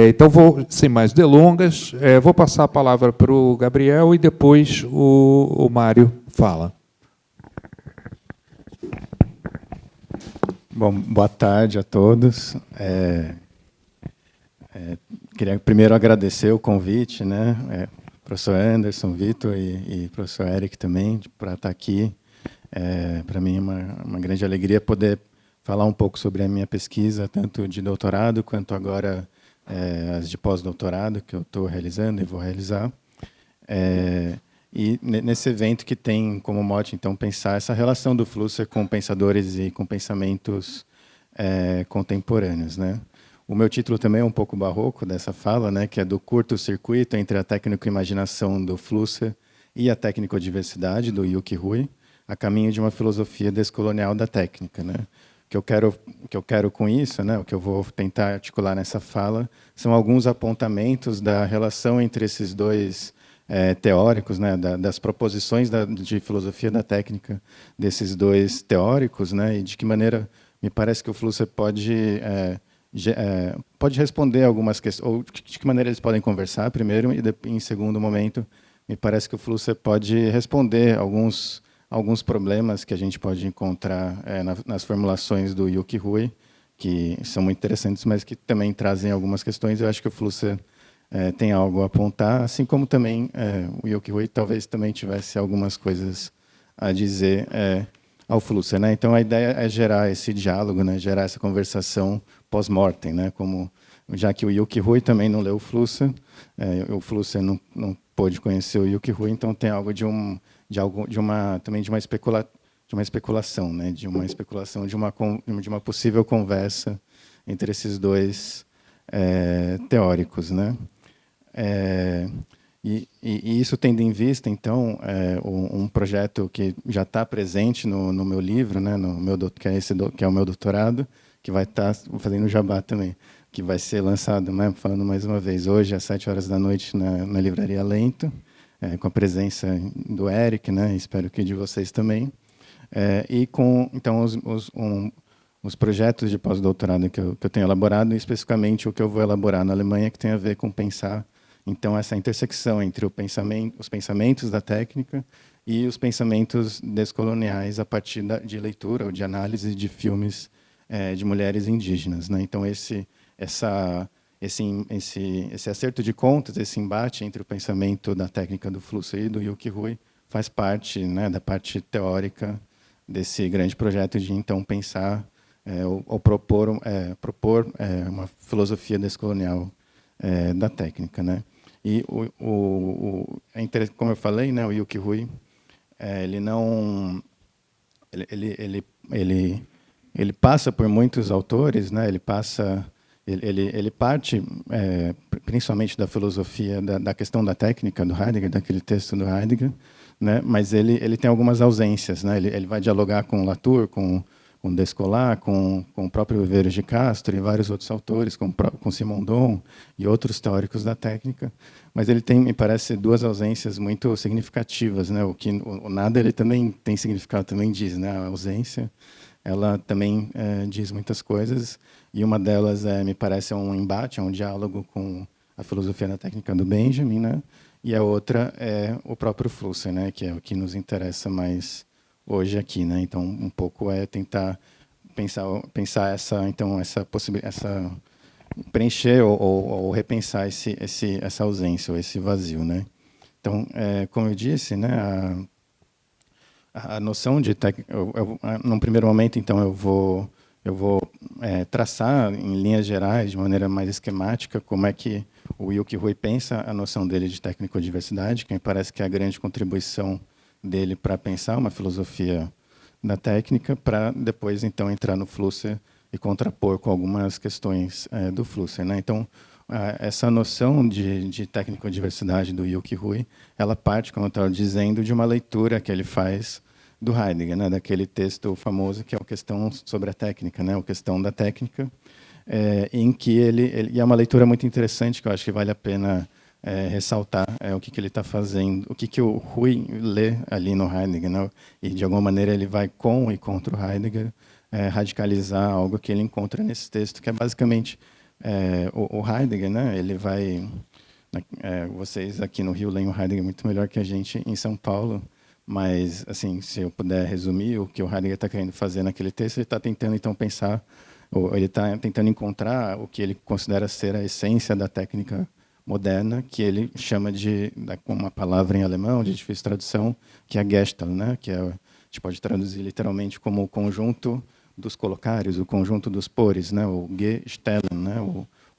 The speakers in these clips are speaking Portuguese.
Então, sem mais delongas, vou passar a palavra para o Gabriel e depois o Mário fala. Bom, boa tarde a todos. Queria primeiro agradecer o convite, né, professor Anderson, Vitor e professor Eric também, para estar aqui. Para mim é uma grande alegria poder falar um pouco sobre a minha pesquisa, tanto de doutorado quanto agora as de pós-doutorado, que eu estou realizando e vou realizar. E nesse evento que tem como mote, então, pensar essa relação do Flusser com pensadores e com pensamentos contemporâneos, né? O meu título também é um pouco barroco dessa fala, né, que é do curto-circuito entre a técnico-imaginação do Flusser e a técnico-diversidade do Yuki Hui, a caminho de uma filosofia descolonial da técnica, né? O que eu quero com isso, né, o que eu vou tentar articular nessa fala, são alguns apontamentos da relação entre esses dois teóricos, né, das proposições de filosofia da técnica desses dois teóricos, né, e de que maneira me parece que o Flusser pode responder algumas questões, ou de que maneira eles podem conversar primeiro, e em segundo momento, me parece que o Flusser pode responder alguns problemas que a gente pode encontrar nas formulações do Yuki Hui, que são muito interessantes, mas que também trazem algumas questões. Eu acho que o Flusser tem algo a apontar, assim como também o Yuki Hui talvez também tivesse algumas coisas a dizer ao Flusser, né? Então a ideia é gerar esse diálogo, né? Gerar essa conversação pós-mortem, né? Como já que o Yuki Hui também não leu o Flusser não pôde conhecer o Yuki Hui, então tem algo de uma especulação, né? De uma possível conversa entre esses dois teóricos, né? E isso tendo em vista, então, um projeto que já está presente no meu livro, né, que é o meu doutorado, que vai estar fazendo jabá também, que vai ser lançado, né, falando mais uma vez, hoje às 7h na Livraria Lento, com a presença do Eric, né, espero que de vocês também, e com então os projetos de pós-doutorado que eu tenho elaborado, e especificamente o que eu vou elaborar na Alemanha, que tem a ver com pensar então essa intersecção entre os pensamentos da técnica e os pensamentos descoloniais a partir de leitura ou de análise de filmes de mulheres indígenas, né? Então esse acerto de contas, esse embate entre o pensamento da técnica do Flusser e do Yuki Hui faz parte, né, da parte teórica desse grande projeto de então pensar ou propor uma filosofia descolonial da técnica, né? E como eu falei, né, o Yuki Hui, ele passa por muitos autores, né? Ele parte principalmente da filosofia da questão da técnica do Heidegger, daquele texto do Heidegger, né? Mas ele tem algumas ausências, né? Ele vai dialogar com Latour, com Descolat, com o próprio Viveiros de Castro e vários outros autores, com Simondon e outros teóricos da técnica, mas ele tem, me parece, duas ausências muito significativas, né? O nada ele também tem significado, também diz, né? A ausência, ela também diz muitas coisas, e uma delas me parece um embate, um diálogo com a filosofia da técnica do Benjamin, né? E a outra é o próprio Flusser, né? Que é o que nos interessa mais hoje aqui, né? Então um pouco tentar pensar essa possibilidade, preencher ou repensar essa ausência ou esse vazio, né? Então, como eu disse, né, a noção de num primeiro momento, então eu vou traçar em linhas gerais, de maneira mais esquemática, como é que o Yuki Hui pensa a noção dele de técnico-diversidade, que me parece que é a grande contribuição dele para pensar uma filosofia da técnica, para depois então entrar no Flusser e contrapor com algumas questões do Flusser, né? Então essa noção de técnico-diversidade do Yuki Hui, ela parte, como eu estava dizendo, de uma leitura que ele faz do Heidegger, né? Daquele texto famoso que é a questão sobre a técnica, né? A questão da técnica, em que e é uma leitura muito interessante que eu acho que vale a pena ressaltar o que ele está fazendo, o que o Hui lê ali no Heidegger, né? E de alguma maneira ele vai com e contra o Heidegger radicalizar algo que ele encontra nesse texto, que é basicamente O Heidegger, né, ele vai... vocês aqui no Rio leem o Heidegger muito melhor que a gente em São Paulo, mas, assim, se eu puder resumir o que o Heidegger está querendo fazer naquele texto, ele está tentando, então, pensar, ou ele está tentando encontrar o que ele considera ser a essência da técnica moderna, que ele chama com uma palavra em alemão, de difícil tradução, que é Gestalt, né? Que a gente pode traduzir literalmente como o conjunto dos colocários, o conjunto dos pores, né? O Gestellen, né?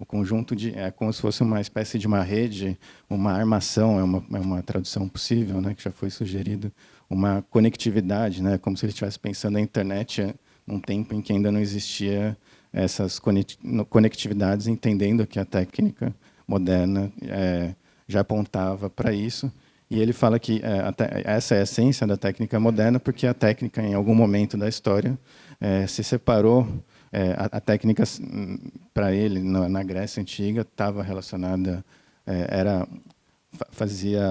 O conjunto é como se fosse uma espécie de uma rede, uma armação, é uma tradução possível, né? Que já foi sugerido, uma conectividade, né? Como se ele estivesse pensando a internet num tempo em que ainda não existia essas conectividades, entendendo que a técnica moderna já apontava para isso. E ele fala que essa é a essência da técnica moderna, porque a técnica, em algum momento da história, se separou. A técnica, para ele, na Grécia Antiga, estava relacionada,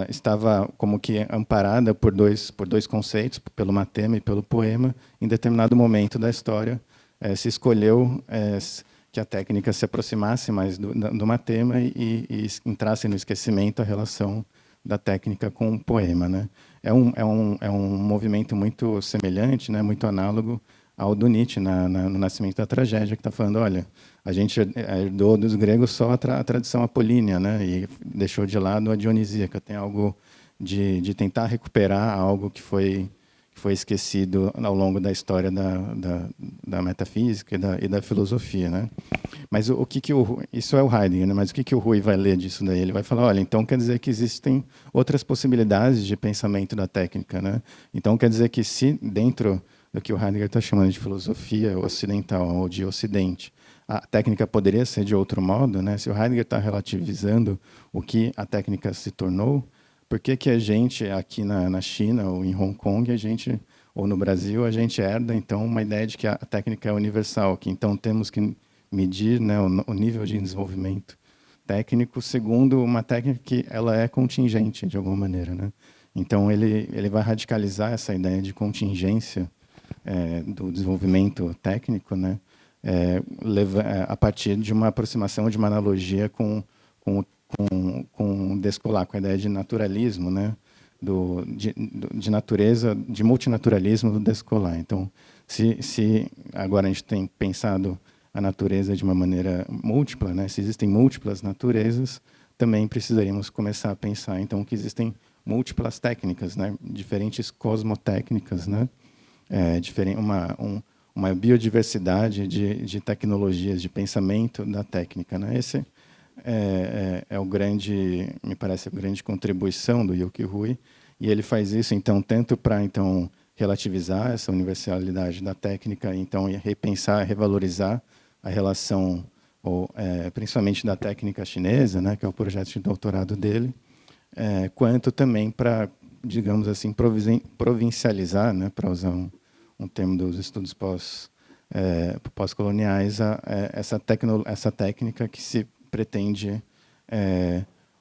estava como que amparada por dois conceitos, pelo matema e pelo poema. Em determinado momento da história, se escolheu que a técnica se aproximasse mais do matema e entrasse no esquecimento a relação da técnica com o poema, né? É um movimento muito semelhante, né? Muito análogo ao do Nietzsche no Nascimento da Tragédia, que está falando, olha, a gente herdou dos gregos só a tradição apolínea, né? E deixou de lado a dionisíaca. Tem algo de tentar recuperar algo que foi esquecido ao longo da história da metafísica e da filosofia, né? Mas isso é o Heidegger, né? Mas o que o Rui vai ler disso daí? Ele vai falar, olha, então quer dizer que existem outras possibilidades de pensamento da técnica, né? Então quer dizer que se dentro do que o Heidegger está chamando de filosofia ocidental ou de Ocidente, a técnica poderia ser de outro modo, né? Se o Heidegger está relativizando o que a técnica se tornou, por que a gente aqui na China ou em Hong Kong, ou no Brasil, a gente herda então uma ideia de que a técnica é universal, que então temos que medir, né, o nível de desenvolvimento técnico segundo uma técnica que ela é contingente de alguma maneira, né? Então ele vai radicalizar essa ideia de contingência do desenvolvimento técnico, né? A partir de uma aproximação, de uma analogia com Descolat, com a ideia de naturalismo, né? De natureza, de multinaturalismo do Descolat. Então, se agora a gente tem pensado a natureza de uma maneira múltipla, né? Se existem múltiplas naturezas, também precisaríamos começar a pensar, então, que existem múltiplas técnicas, né? Diferentes cosmotécnicas, né? Uma biodiversidade de tecnologias, de pensamento da técnica, né? Esse me parece a grande contribuição do Yoky Rui, e ele faz isso então tanto para relativizar essa universalidade da técnica, então repensar, revalorizar a relação principalmente da técnica chinesa, né, que é o projeto de doutorado dele, quanto também para, digamos assim, provincializar, né, para usar um termo dos estudos pós-coloniais, essa técnica que se pretende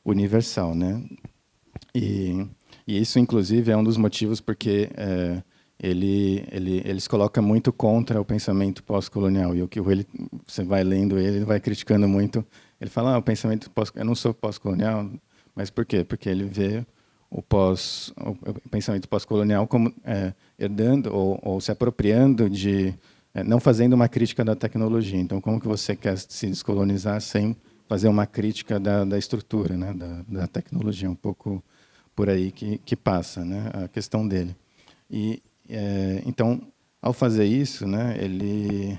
universal, né? E isso, inclusive, é um dos motivos porque ele se coloca muito contra o pensamento pós-colonial. E o que você vai lendo ele vai criticando muito. Ele fala, o pensamento eu não sou pós-colonial, mas por quê? Porque ele vê o pensamento pós-colonial como herdando ou se apropriando não fazendo uma crítica da tecnologia. Então, como que você quer se descolonizar sem fazer uma crítica da estrutura, né, da tecnologia? Um pouco por aí que passa, né, a questão dele. Então, ao fazer isso, né, ele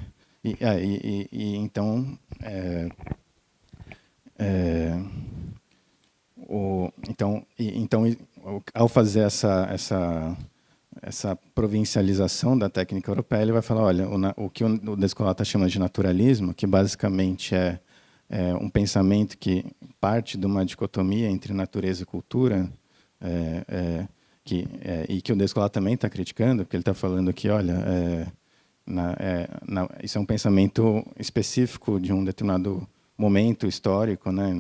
ao fazer essa provincialização da técnica europeia, ele vai falar, olha, o que o Descolat está chamando de naturalismo, que basicamente é um pensamento que parte de uma dicotomia entre natureza e cultura, e que o Descolat também está criticando, porque ele está falando que, olha, isso é um pensamento específico de um determinado momento histórico, né?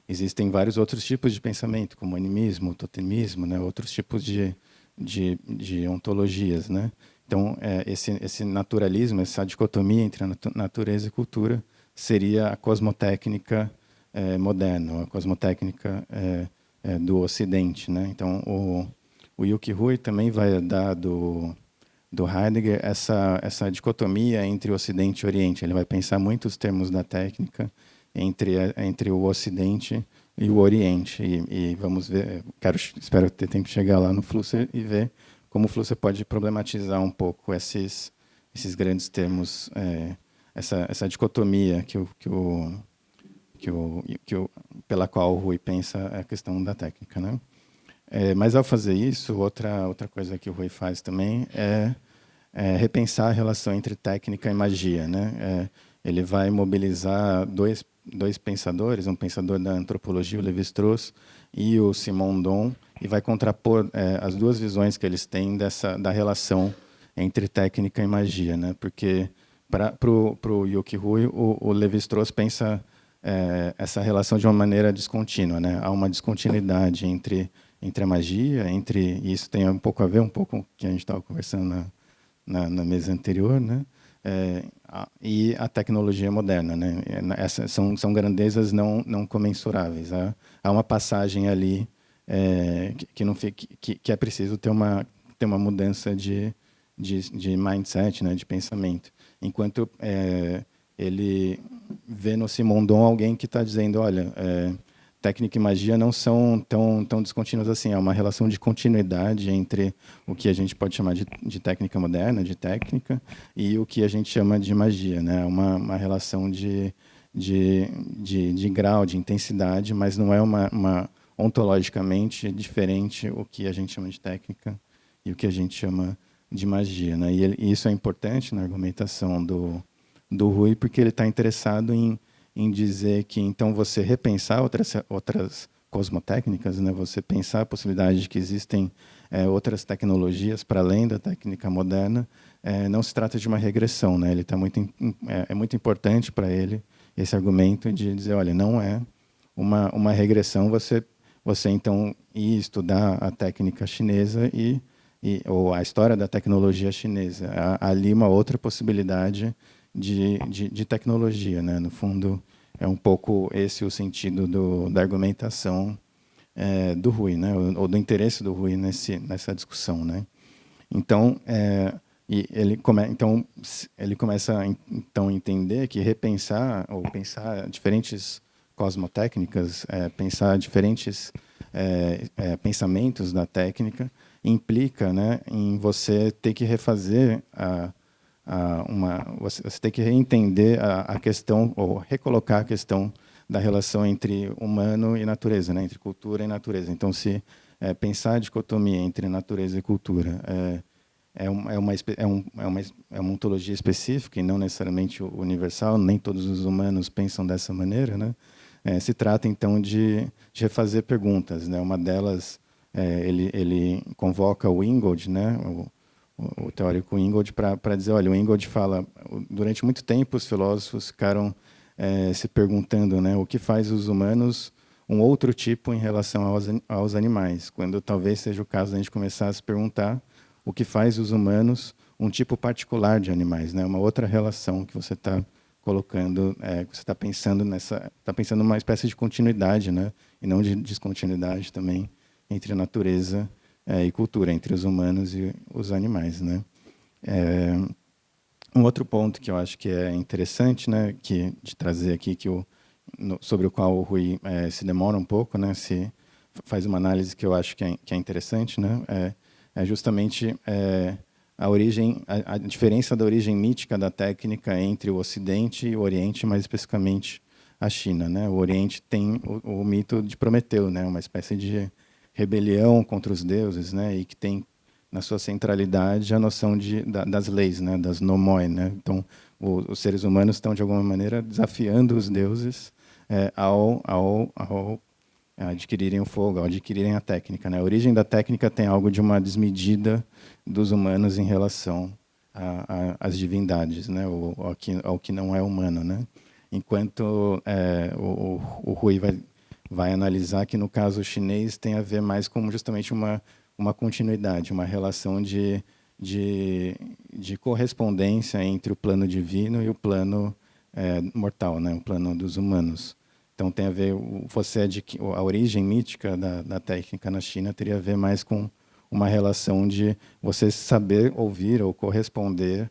Existem vários outros tipos de pensamento, como animismo, totemismo, né? Outros tipos de ontologias, né? Então, esse naturalismo, essa dicotomia entre a natureza e cultura, seria a cosmotécnica moderna, a cosmotécnica do Ocidente, né? Então, o Yuki Hui também vai dar do Heidegger essa dicotomia entre o Ocidente e o Oriente. Ele vai pensar muito os termos da técnica entre o Ocidente e o Oriente. E vamos ver, espero ter tempo de chegar lá no Flusser e ver como o Flusser pode problematizar um pouco esses grandes termos, essa dicotomia pela qual o Hui pensa a questão da técnica, né? Mas, ao fazer isso, outra coisa que o Hui faz também é repensar a relação entre técnica e magia, né? Ele vai mobilizar dois pensadores, um pensador da antropologia, o Lévi-Strauss, e o Simondon, e vai contrapor as duas visões que eles têm da relação entre técnica e magia, né? Porque, para o Yuki Hui, o Lévi-Strauss pensa essa relação de uma maneira descontínua, né? Há uma descontinuidade entre a magia, e isso tem um pouco a ver com o que a gente estava conversando na mesa anterior, né? E a tecnologia moderna, né? Essas são grandezas não comensuráveis. Há uma passagem ali que é preciso ter uma mudança de mindset, né? De pensamento. Enquanto ele vê no Simondon alguém que está dizendo, olha, técnica e magia não são tão descontínuas assim. Há uma relação de continuidade entre o que a gente pode chamar de técnica moderna, de técnica, e o que a gente chama de magia, né? Uma relação de grau, de intensidade, mas não é uma ontologicamente diferente o que a gente chama de técnica e o que a gente chama de magia, né? E isso é importante na argumentação do Hui, porque ele está interessado em dizer que, então, você repensar outras cosmotécnicas, né? Você pensar a possibilidade de que existem outras tecnologias para além da técnica moderna, não se trata de uma regressão, né? Ele é muito importante para ele esse argumento de dizer, olha, não é uma regressão você então ir estudar a técnica chinesa ou a história da tecnologia chinesa. Há ali uma outra possibilidade de tecnologia, né? No fundo, é um pouco esse o sentido da argumentação do Hui, né? Ou do interesse do Hui nessa discussão, né? Então, ele começa então a entender que repensar ou pensar diferentes cosmotécnicas, pensar diferentes pensamentos da técnica implica, né, em você ter que refazer você tem que reentender a questão, ou recolocar a questão da relação entre humano e natureza, né? Entre cultura e natureza. Então, se pensar a dicotomia entre natureza e cultura é uma ontologia específica e não necessariamente universal, nem todos os humanos pensam dessa maneira, né? Se trata, então, de refazer perguntas, né? Uma delas, ele convoca o Ingold, né? O teórico Ingold, para dizer, olha, o Ingold fala, durante muito tempo os filósofos ficaram se perguntando, né, o que faz os humanos um outro tipo em relação aos animais, quando talvez seja o caso de a gente começar a se perguntar o que faz os humanos um tipo particular de animais, né, uma outra relação que você está colocando, que você está pensando numa espécie de continuidade, né, e não de descontinuidade também entre a natureza e cultura, entre os humanos e os animais, né? Um outro ponto que eu acho que é interessante, né, de trazer aqui, sobre o qual o Hui se demora um pouco, né, se faz uma análise que eu acho que é interessante, né, é justamente a diferença da origem mítica da técnica entre o Ocidente e o Oriente, mais especificamente a China, né? O Oriente tem o mito de Prometeu, né, uma espécie de rebelião contra os deuses, né, e que tem na sua centralidade a noção das leis, né, das nomoi, né. Então, os seres humanos estão de alguma maneira desafiando os deuses ao adquirirem o fogo, ao adquirirem a técnica, né. A origem da técnica tem algo de uma desmedida dos humanos em relação às divindades, né, ou ao que não é humano, né. Enquanto o Hui vai analisar que, no caso chinês, tem a ver mais com justamente uma continuidade, uma relação de correspondência entre o plano divino e o plano mortal, né? O plano dos humanos. Então tem a ver, a origem mítica da técnica na China teria a ver mais com uma relação de você saber ouvir ou corresponder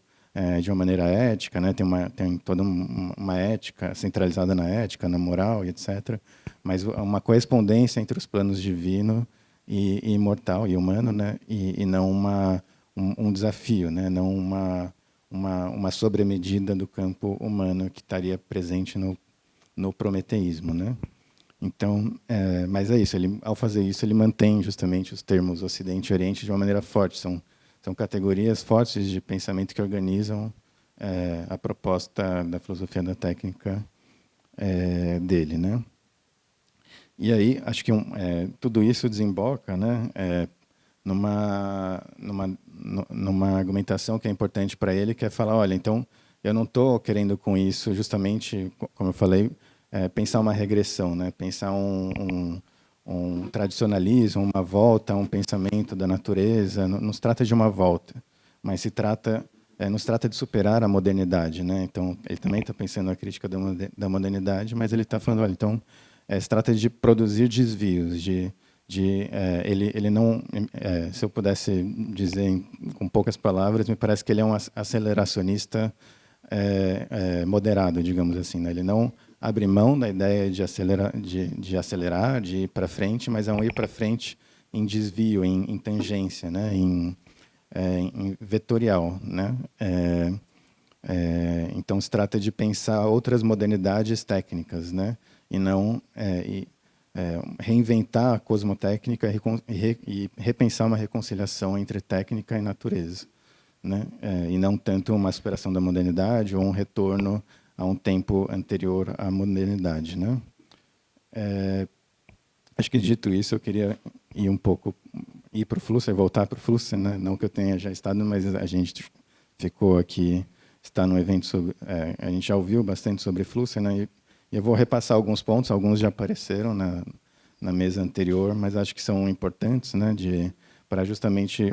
de uma maneira ética, né? Tem toda uma ética centralizada na ética, na moral e etc. Mas uma correspondência entre os planos divino e mortal e humano, né? E não um desafio, né? Não uma sobremedida do campo humano que estaria presente no prometeísmo, né? Então, mas é isso. Ao fazer isso, ele mantém justamente os termos Ocidente e Oriente de uma maneira forte. São categorias fortes de pensamento que organizam a proposta da filosofia da técnica dele, né? E aí, acho que tudo isso desemboca, né, numa argumentação que é importante para ele, que é falar, olha, então, eu não estou querendo com isso justamente, como eu falei, pensar uma regressão, né, pensar um tradicionalismo, uma volta a um pensamento da natureza. Não se trata de uma volta, mas nos trata de superar a modernidade, né? Então, ele também está pensando na crítica da modernidade, mas ele está falando, olha, então, se trata de produzir desvios, ele não, se eu pudesse dizer com poucas palavras, me parece que ele é um aceleracionista moderado, digamos assim, né? Ele não abre mão da ideia de acelerar, de ir para frente, mas é um ir para frente em desvio, em tangência, né? Em vetorial, né? Então se trata de pensar outras modernidades técnicas, né? E não reinventar a cosmotécnica e repensar uma reconciliação entre técnica e natureza, né? E não tanto uma superação da modernidade ou um retorno a um tempo anterior à modernidade, né? Acho que dito isso, eu queria ir para o Flusser, voltar para o Flusser, né? Não que eu tenha já estado, mas a gente ficou aqui, está no evento sobre, a gente já ouviu bastante sobre Flusser, né? E eu vou repassar alguns pontos, alguns já apareceram na mesa anterior, mas acho que são importantes, né? Para justamente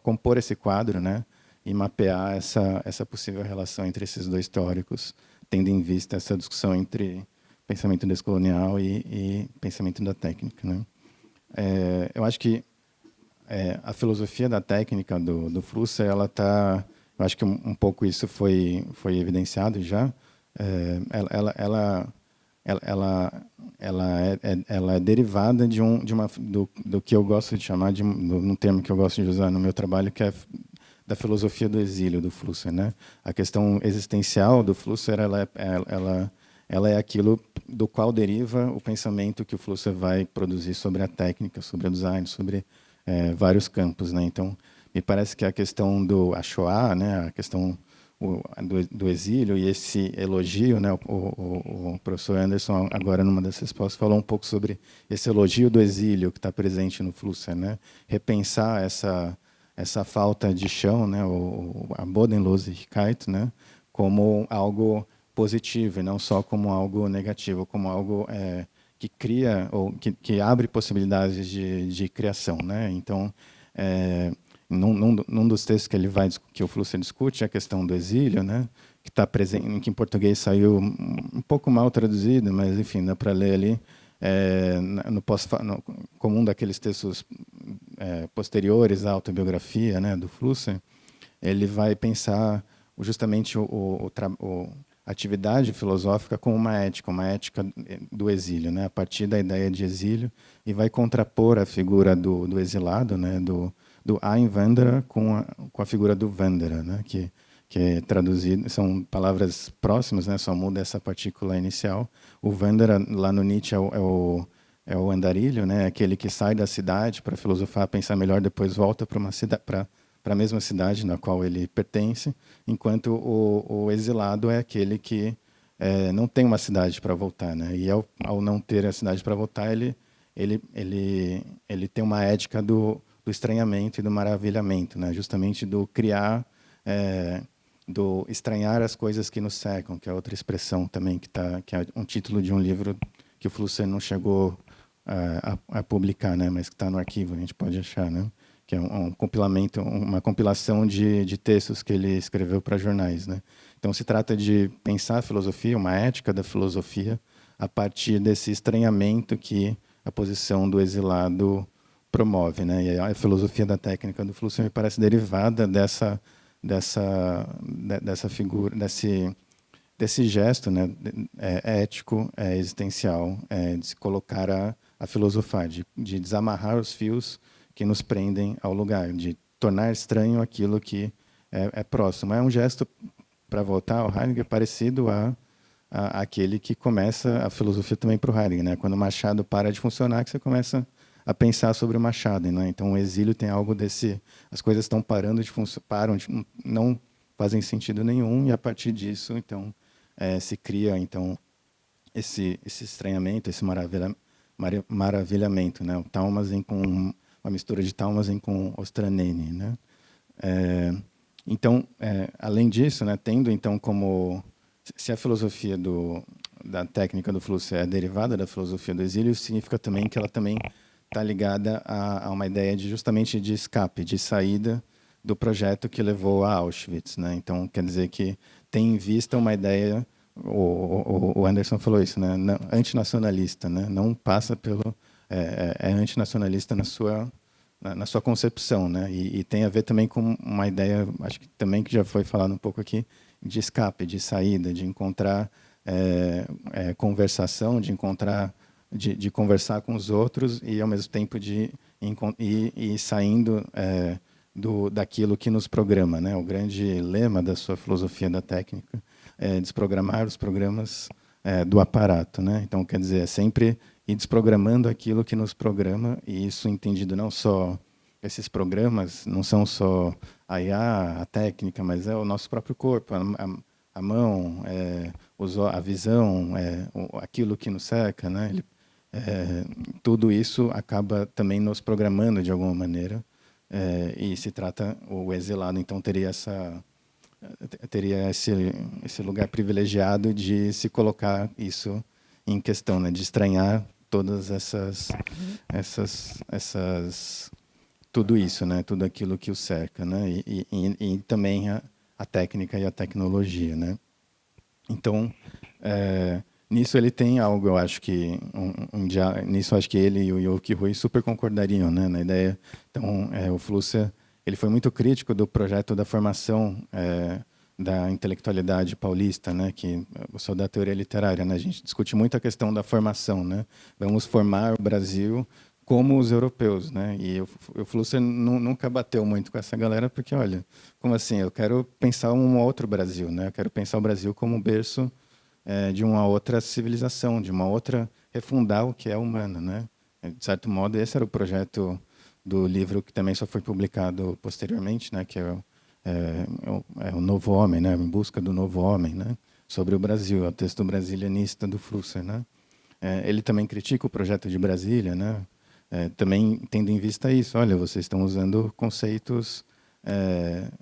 compor esse quadro, né? E mapear essa possível relação entre esses dois teóricos, tendo em vista essa discussão entre pensamento descolonial e pensamento da técnica, né? Eu acho que a filosofia da técnica do Flusser, ela está, eu acho que um pouco isso foi evidenciado já. Ela é derivada do que eu gosto de chamar um termo que eu gosto de usar no meu trabalho, que é da filosofia do exílio do Flusser, né? A questão existencial do Flusser, ela é aquilo do qual deriva o pensamento que o Flusser vai produzir sobre a técnica, sobre o design, sobre vários campos, né? Então, me parece que a questão a Shoah, né? A questão do exílio e esse elogio, né? O professor Anderson, agora numa das respostas, falou um pouco sobre esse elogio do exílio que está presente no Flusser, né? Repensar essa falta de chão, né? A Bodenlosigkeit, né? Como algo positivo e não só como algo negativo, como algo que cria ou que abre possibilidades de criação, né? Então, num dos textos que o Flusser discute, a questão do exílio, né? Que está presente, que em português saiu um pouco mal traduzido, mas enfim, dá para ler ali no comum daqueles textos posteriores à autobiografia, né? Do Flusser, ele vai pensar justamente a atividade filosófica como uma ética do exílio, né? A partir da ideia de exílio, e vai contrapor a figura do exilado, né? Do Einwanderer com a figura do Wanderer, né? Que é traduzido, são palavras próximas, né? Só muda essa partícula inicial. O Wanderer, lá no Nietzsche, é o andarilho, né? Aquele que sai da cidade para filosofar, pensar melhor, depois volta para a mesma cidade na qual ele pertence, enquanto o exilado é aquele que não tem uma cidade para voltar, né? E ao não ter a cidade para voltar, ele tem uma ética do estranhamento e do maravilhamento, né? Justamente do criar, do estranhar as coisas que nos cercam, que é outra expressão também que é um título de um livro que o Flusser não chegou a publicar, né? Mas que está no arquivo, a gente pode achar, né? que é um compilamento, uma compilação de textos que ele escreveu para jornais, né? Então se trata de pensar a filosofia, uma ética da filosofia, a partir desse estranhamento que a posição do exilado promove, né? E a filosofia da técnica do fluxo me parece derivada dessa figura, desse gesto, né, ético, existencial, de se colocar a filosofar, de desamarrar os fios que nos prendem ao lugar, de tornar estranho aquilo que é próximo. É um gesto, para voltar ao Heidegger, parecido àquele que começa a filosofia também para o Heidegger, né? Quando o Machado para de funcionar, que você começa a pensar sobre o Machado, né? Então o exílio tem algo desse, as coisas estão parando de funcionar, não fazem sentido nenhum, e a partir disso, então, se cria então esse estranhamento, esse maravilhamento, né? O Talmazen com uma mistura de Talmazen com Ostranene, né? Então, além disso, né, tendo então como se a filosofia da técnica do fluxo é derivada da filosofia do exílio, significa também que ela também está ligada a uma ideia justamente de escape, de saída do projeto que levou a Auschwitz, né? Então, quer dizer que tem em vista uma ideia, o Anderson falou isso, né? Antinacionalista, né? Não passa pelo antinacionalista na sua concepção, né? E tem a ver também com uma ideia, acho que também que já foi falado um pouco aqui, de escape, de saída, de encontrar conversação, de conversar com os outros e ao mesmo tempo de ir saindo daquilo que nos programa, né? O grande lema da sua filosofia da técnica é desprogramar os programas do aparato, né? Então, quer dizer, é sempre ir desprogramando aquilo que nos programa, e isso entendido não só, esses programas não são só a IA, a técnica, mas é o nosso próprio corpo, a mão, a visão, aquilo que nos cerca, né? Tudo isso acaba também nos programando de alguma maneira, e se trata, o exilado então teria esse lugar privilegiado de se colocar isso em questão, né? De estranhar todas tudo isso, né? Tudo aquilo que o cerca, né? E também a técnica e a tecnologia, né? Então, nisso ele tem algo, eu acho que nisso acho que ele e o Yoki Rui super concordariam, né? Na ideia. Então, o Flusser, ele foi muito crítico do projeto da formação da intelectualidade paulista, né? Que eu sou da teoria literária, né? A gente discute muito a questão da formação, né? Vamos formar o Brasil como os europeus, né? E o Flusser nunca bateu muito com essa galera, porque, olha, como assim? Eu quero pensar um outro Brasil, né? Eu quero pensar o Brasil como berço de uma outra civilização, de uma outra, refundar o que é humano, né? De certo modo, esse era o projeto do livro que também só foi publicado posteriormente, né? Que é o Novo Homem, né? Em Busca do Novo Homem, né? Sobre o Brasil, é o texto brasilianista do Flusser, né? Ele também critica o projeto de Brasília, né? Também tendo em vista isso, olha, vocês estão usando conceitos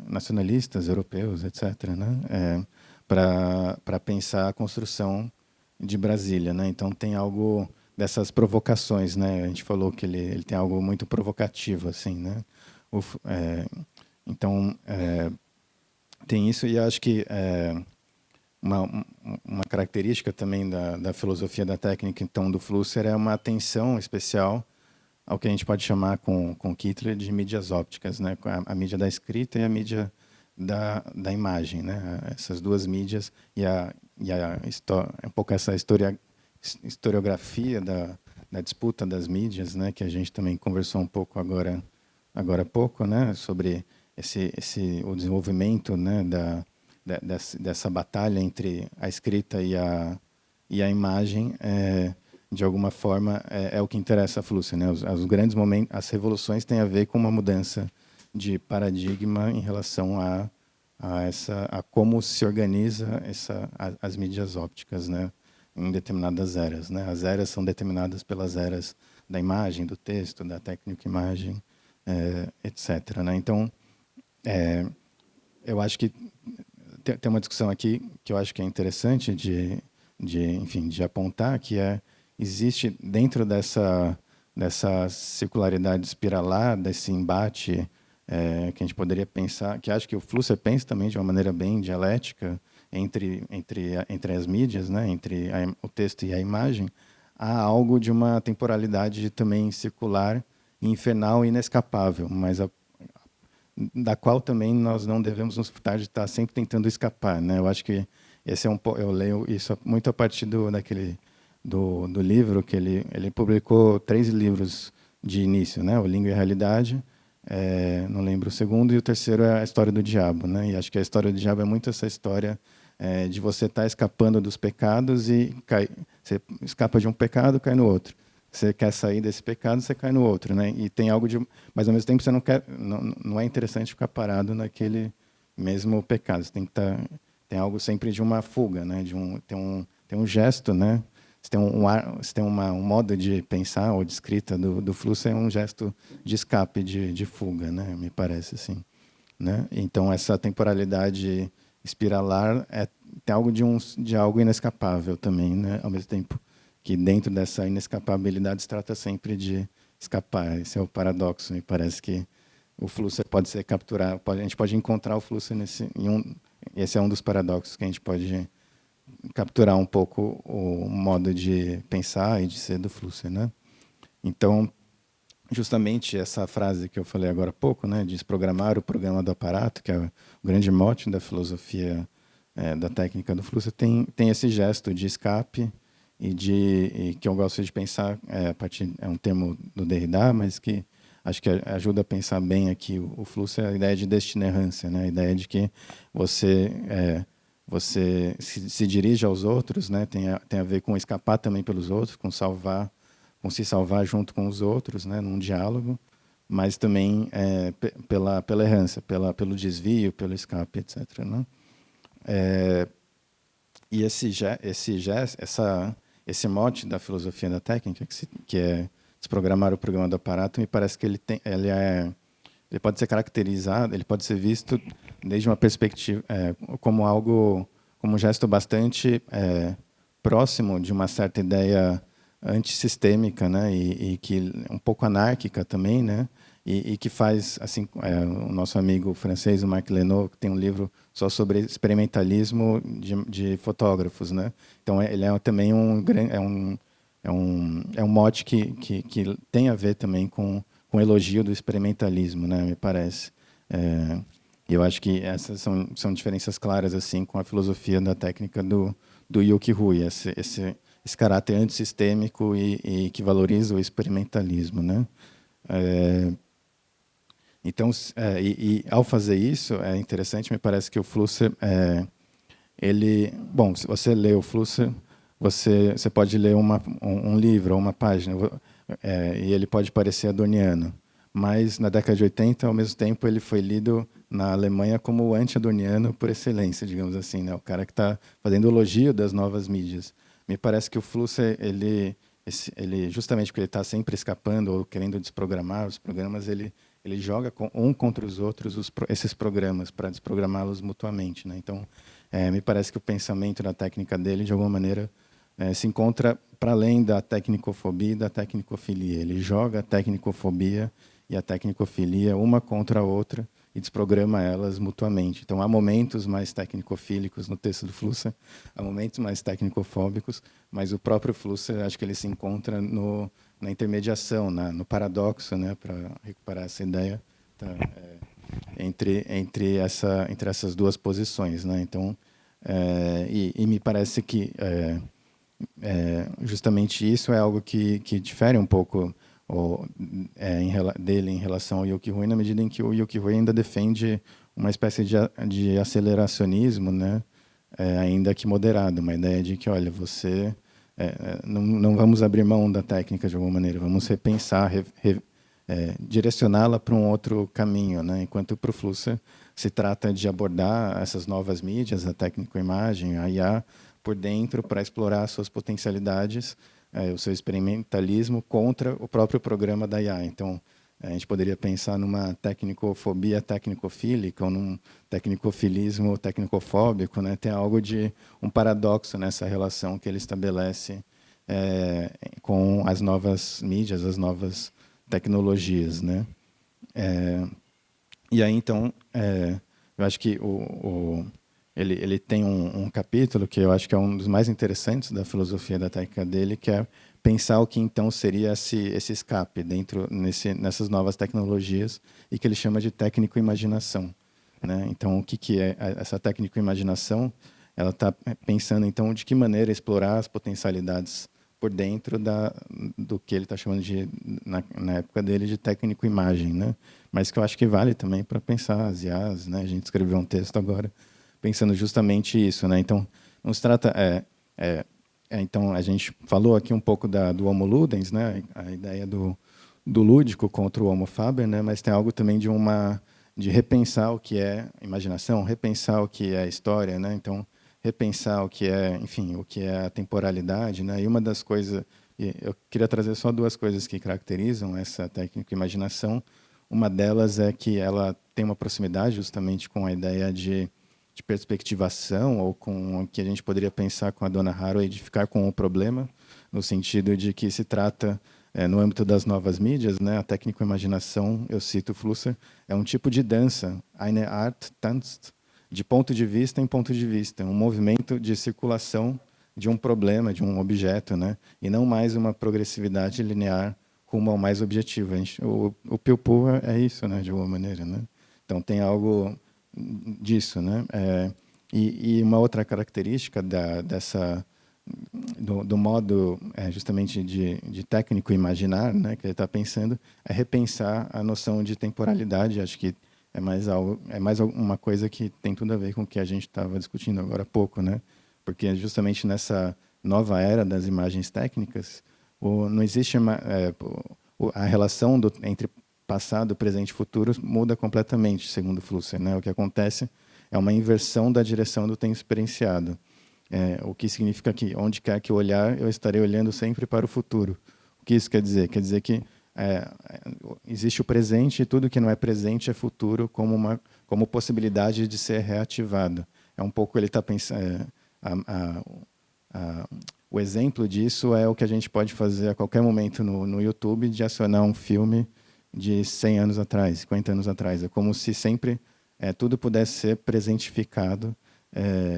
nacionalistas, europeus, etc., né? Para pensar a construção de Brasília, né? Então tem algo dessas provocações, né? A gente falou que ele tem algo muito provocativo, assim, né? Então tem isso, e acho que uma característica também da filosofia da técnica, então, do Flusser, é uma atenção especial ao que a gente pode chamar com Kittler de mídias ópticas, né? A mídia da escrita e a mídia da imagem, né? Essas duas mídias e um pouco essa historiografia da disputa das mídias, né? Que a gente também conversou um pouco agora há pouco, né? Sobre o desenvolvimento, né? Dessa batalha entre a escrita e a imagem. De alguma forma, é o que interessa a Flusser, né? Os grandes momentos, as revoluções têm a ver com uma mudança de paradigma em relação a como se organiza as mídias ópticas, né? Em determinadas eras, né? As eras são determinadas pelas eras da imagem, do texto, da técnica imagem, etc., né? Então, eu acho que tem uma discussão aqui que eu acho que é interessante enfim, de apontar, que existe dentro dessa circularidade espiralar, desse embate que a gente poderia pensar, que acho que o Flusser pensa também de uma maneira bem dialética entre as mídias, né, entre o texto e a imagem, há algo de uma temporalidade também circular, infernal e inescapável, mas da qual também nós não devemos nos furtar de estar sempre tentando escapar, né? Eu acho que esse eu leio isso muito a partir do livro que ele publicou 3 livros de início, né? O Língua e a Realidade, não lembro o segundo, e o terceiro é a História do Diabo, né? E acho que a História do Diabo é muito essa história de você estar escapando dos pecados e você escapa de um pecado, cai no outro. Você quer sair desse pecado, você cai no outro, né? E tem algo de, mas ao mesmo tempo você não é interessante ficar parado naquele mesmo pecado. Você tem que tem algo sempre de uma fuga, né? Tem um gesto, né? Você tem um modo de pensar ou de escrita do fluxo, é um gesto de escape, de fuga, né? Me parece assim, né? Então essa temporalidade espiralar tem algo de algo inescapável também, né? Ao mesmo tempo que dentro dessa inescapabilidade se trata sempre de escapar. Esse é o paradoxo. Me parece que o fluxo pode ser capturado, a gente pode encontrar o fluxo esse é um dos paradoxos que a gente pode capturar um pouco o modo de pensar e de ser do fluxo, né? Então, justamente essa frase que eu falei agora há pouco, né, de desprogramar o programa do aparato, que é o grande mote da filosofia da técnica do fluxo, tem esse gesto de escape e que eu gosto de pensar é um termo do Derrida, mas que acho que ajuda a pensar bem aqui o fluxo, é a ideia de destinerância, né? A ideia de que você se dirige aos outros, né? Tem a ver com escapar também pelos outros, com se salvar junto com os outros, né? Num diálogo, mas também pela errância, pelo desvio, pelo escape, etc. Né? E esse mote da filosofia da técnica, que é desprogramar o programa do aparato, me parece que ele pode ser caracterizado, ele pode ser visto desde uma perspectiva como um gesto bastante próximo de uma certa ideia antissistêmica, né, e que um pouco anárquica também, né, e que faz assim o nosso amigo francês, o Marc Lenoir, que tem um livro só sobre experimentalismo de fotógrafos, né. Então ele é também um mote que tem a ver também com o elogio do experimentalismo, né, me parece. E eu acho que essas são diferenças claras assim com a filosofia da técnica do Yuki Hui, esse caráter antissistêmico e que valoriza o experimentalismo, né? Então, ao fazer isso, é interessante, me parece que o Flusser, bom, se você lê o Flusser, você pode ler um livro ou uma página, e ele pode parecer adorniano, mas na década de 80, ao mesmo tempo, ele foi lido na Alemanha como o anti-adorniano por excelência, digamos assim, né? O cara que está fazendo elogio das novas mídias. Me parece que o Flusser, ele justamente porque ele está sempre escapando ou querendo desprogramar os programas, ele joga contra os outros esses programas para desprogramá-los mutuamente, né? Então, me parece que o pensamento da técnica dele, de alguma maneira, se encontra para além da tecnicofobia e da tecnicofilia. Ele joga a tecnicofobia e a tecnicofilia uma contra a outra e desprograma elas mutuamente. Então, há momentos mais tecnicofílicos no texto do Flusser, há momentos mais tecnicofóbicos, mas o próprio Flusser, acho que ele se encontra na intermediação, no paradoxo, né, para recuperar essa ideia entre essas duas posições, né? Então, e me parece que justamente isso é algo que difere um pouco dele em relação ao Yuki Hui, na medida em que o Yuki Hui ainda defende uma espécie de aceleracionismo, né? Ainda que moderado, uma ideia de que, olha, você não vamos abrir mão da técnica de alguma maneira, vamos repensar, direcioná-la para um outro caminho, né? Enquanto para o Flusser se trata de abordar essas novas mídias, a técnico-imagem, a IA, por dentro para explorar suas potencialidades, o seu experimentalismo contra o próprio programa da IA. Então, a gente poderia pensar numa tecnicofobia tecnicofílica ou num tecnicofilismo tecnicofóbico, né? Tem algo de um paradoxo nessa relação que ele estabelece com as novas mídias, as novas tecnologias, né? E aí, então, eu acho que ele tem um capítulo que eu acho que é um dos mais interessantes da filosofia da técnica dele, que é pensar o que então seria esse escape nessas novas tecnologias, e que ele chama de técnico-imaginação, né? Então, o que é essa técnico-imaginação? Ela está pensando, então, de que maneira explorar as potencialidades por dentro do que ele está chamando na época dele, de técnico-imagem, né? Mas que eu acho que vale também para pensar as IAs, né? A gente escreveu um texto agora pensando justamente isso, né? Então, não se trata... então, a gente falou aqui um pouco do Homo Ludens, né? A ideia do lúdico contra o Homo Faber, né? Mas tem algo também de repensar o que é imaginação, repensar o que é história, né? Então, repensar o que é, enfim, o que é a temporalidade, né? E uma das coisas, eu queria trazer só duas coisas que caracterizam essa técnica imaginação. Uma delas é que ela tem uma proximidade justamente com a ideia de perspectivação, ou com o que a gente poderia pensar com a Donna Haraway, de ficar com o problema, no sentido de que se trata, no âmbito das novas mídias, né, a técnico-imaginação, eu cito Flusser, é um tipo de dança, eine Art Tanz, de ponto de vista em ponto de vista, um movimento de circulação de um problema, de um objeto, né, e não mais uma progressividade linear rumo ao mais objetivo. O Pew-Pew é isso, né, de alguma maneira, né? Então tem algo disso, né? E uma outra característica do modo justamente de técnico imaginar, né, que ele está pensando, é repensar a noção de temporalidade. Acho que é mais uma coisa que tem tudo a ver com o que a gente estava discutindo agora há pouco, né? Porque justamente nessa nova era das imagens técnicas, não existe a relação entre passado, presente e futuro muda completamente, segundo Flusser, né? O que acontece é uma inversão da direção do tempo experienciado. O que significa que, onde quer que eu olhar, eu estarei olhando sempre para o futuro. O que isso quer dizer? Quer dizer que existe o presente, e tudo que não é presente é futuro como possibilidade de ser reativado. É um pouco ele está pensando... o exemplo disso é o que a gente pode fazer a qualquer momento no YouTube, de acionar um filme de 100 anos atrás, 50 anos atrás. É como se sempre tudo pudesse ser presentificado,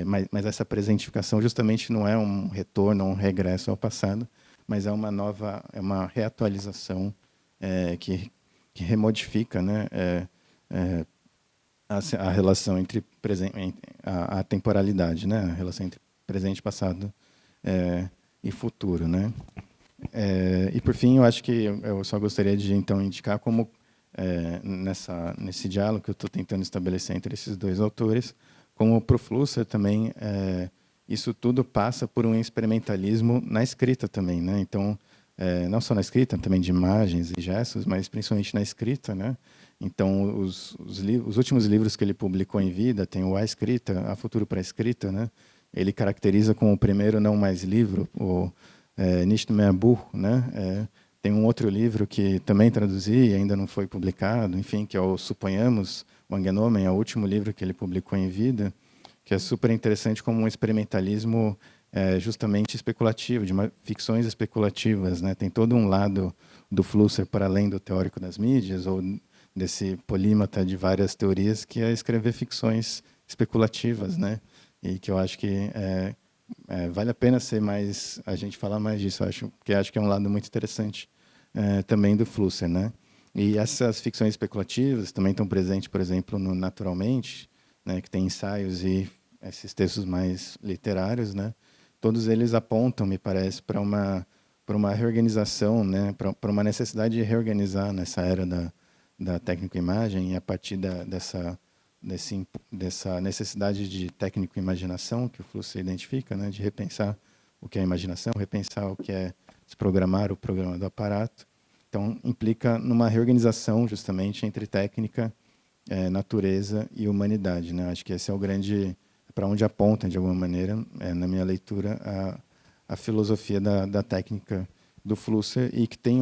mas essa presentificação justamente não é um retorno, um regresso ao passado, mas é uma reatualização que remodifica, né, a relação entre a temporalidade, né, a relação entre presente, passado e futuro, né? E por fim, eu acho que eu só gostaria de então indicar como nesse diálogo que eu estou tentando estabelecer entre esses dois autores, como para o Flusser também isso tudo passa por um experimentalismo na escrita também, né? Então, não só na escrita, também de imagens e gestos, mas principalmente na escrita, né? Então, os últimos livros que ele publicou em vida, tem o A Escrita, A Futuro para a Escrita, né? Ele caracteriza como o primeiro não mais livro, o Nicht mehr Buch, né? Tem um outro livro que também traduzi e ainda não foi publicado, enfim, que é o Suponhamos, o Angenomen, é o último livro que ele publicou em vida, que é super interessante como um experimentalismo justamente especulativo, de ficções especulativas, né? Tem todo um lado do Flusser para além do teórico das mídias, ou desse polímata de várias teorias, que é escrever ficções especulativas, né? E que eu acho que vale a pena a gente falar mais disso, porque acho que é um lado muito interessante também do Flusser, né? E essas ficções especulativas também estão presentes, por exemplo, no Naturalmente, né, que tem ensaios e esses textos mais literários, né? Todos eles apontam, me parece, para uma reorganização, né, para uma necessidade de reorganizar nessa era da técnico-imagem, e a partir dessa necessidade de técnico-imaginação que o Flusser identifica, né, de repensar o que é imaginação, repensar o que é se programar o programa do aparato. Então, implica numa reorganização, justamente, entre técnica, natureza e humanidade, né? Acho que esse é o grande... para onde aponta, de alguma maneira, na minha leitura, a filosofia da técnica do Flusser, e que tem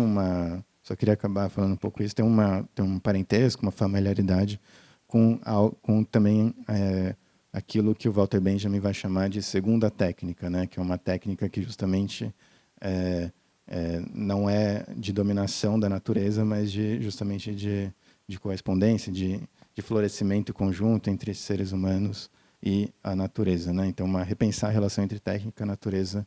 só queria acabar falando um pouco isso, tem um parentesco, uma familiaridade com também aquilo que o Walter Benjamin vai chamar de segunda técnica, né? Que é uma técnica que justamente não é de dominação da natureza, mas justamente de correspondência, de florescimento conjunto entre seres humanos e a natureza, né? Então, repensar a relação entre técnica, natureza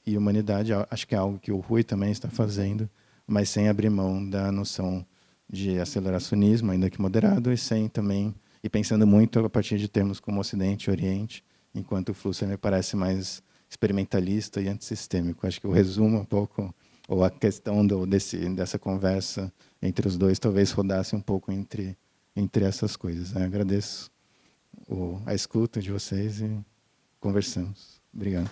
e humanidade, acho que é algo que o Rui também está fazendo, mas sem abrir mão da noção de aceleracionismo, ainda que moderado, e pensando muito a partir de termos como Ocidente e Oriente, enquanto o Flusser me parece mais experimentalista e antissistêmico. Acho que o resumo um pouco, ou a questão dessa conversa entre os dois, talvez rodasse um pouco entre essas coisas, né? Agradeço a escuta de vocês e conversamos. Obrigado.